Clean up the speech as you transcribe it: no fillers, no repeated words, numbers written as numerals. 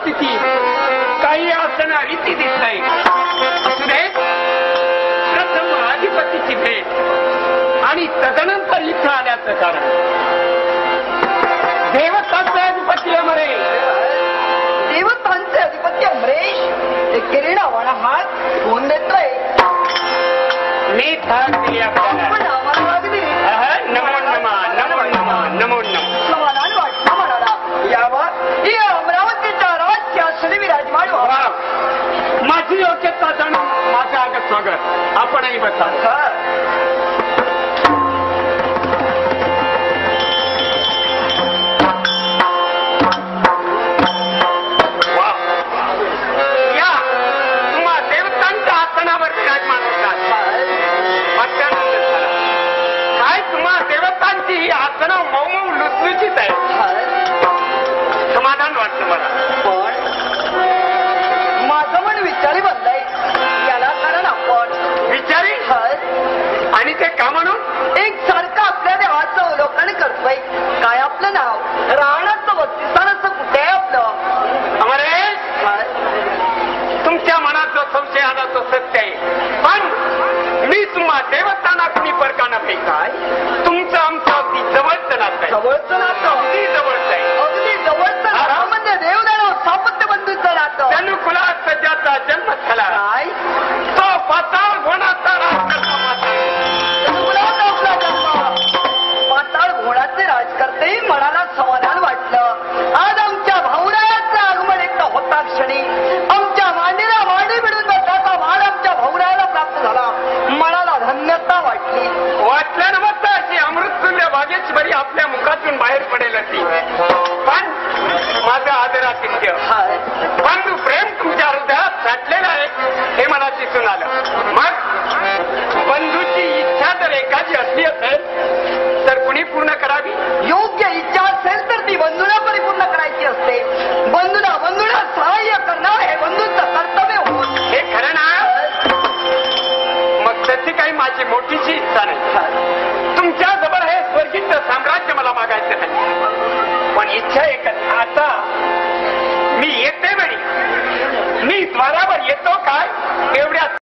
स्थिती काही असणार रीती दिसत आहे. असू दे, प्रथम अधिपतीची भेट आणि तदनंतर इथं आल्याचं कारण. देवतांचे अधिपती अमरे, देवतांचे अधिपती अमरेश ते किरीटावाला हात कोण देतोय? मी थाट दिली आपल्याला. नमो नमा नमो नमा नमो नम. समाधान वाटलं म्हणाला. यावं ही अमरावतीच्या राज्यात विराजमान व्हावा. माझी योग्यता जाणून माझं आगत स्वागत. आपणही बसा. ही आसना मऊ लुसलुशीत आहे. समाधान वाटतं मला. पण माझं मन विचारी बनलंय. याला कारण आपण विचारी आणि ते का म्हणून एक सारखं आपल्या देवाचं अवलोकन करतोय. काय आपलं नाव, राहण्याचं वस्तीस्थान असं कुठे आहे आपलं? अमरेश, तुमच्या मनात जो संशय आला तो सत्य आहे. पण मी तुम्हा देवस्थाना कुणी परकाना काय तुमचं आमचं अगदी जवळचं नातं आहे. जवळचं नातं, अगदी जवळचं आहे. अगदी जवळचं नातं म्हणजे देवदानव सापत्य बंधूचं नातं. जनुकुलात सज्जाचा जन्म झाला. काय तो पाताळ घोणाचा राजकर्ता माता. जनुकुलात आपला जन्म. पाताळ घोणाचे राजकर्ते मनाला समाधान वाटलं. आज आमच्या भाऊरायाचं आगमन एकदा होता क्षणी आमच्या मांडीला मांडी मिळून बसल्याचा मान आमच्या भाऊरायाला प्राप्त झाला. मनाला धन्यता वाटली. वाटलं नमस्त अशी अमृततुल्य भाग्येश्वरी आपल्या मुखातून बाहेर पडेल अशी. पण माझं आदरातिथ्य बंधू प्रेम तुमच्या हृदयात साठलेलं आहे हे मला दिसून आलं. मग बंधूची इच्छा जर एखादी असली असेल तर कुणी पूर्ण करावी. योग्य इच्छा असेल तर ती बंधूला परिपूर्ण करायची असते. बंधूला सहाय्य करणं हे बंधूचं कर्तव्य होत. हे खरं ना? मग तशी काही माझी मोठीची इच्छा नाही. तुमच्या जवळ हे स्वर्गीय साम्राज्य मला मागायचं नाही. पण इच्छा एकच. आता मी येते वेळी मी द्वारावर येतो काय एवढ्या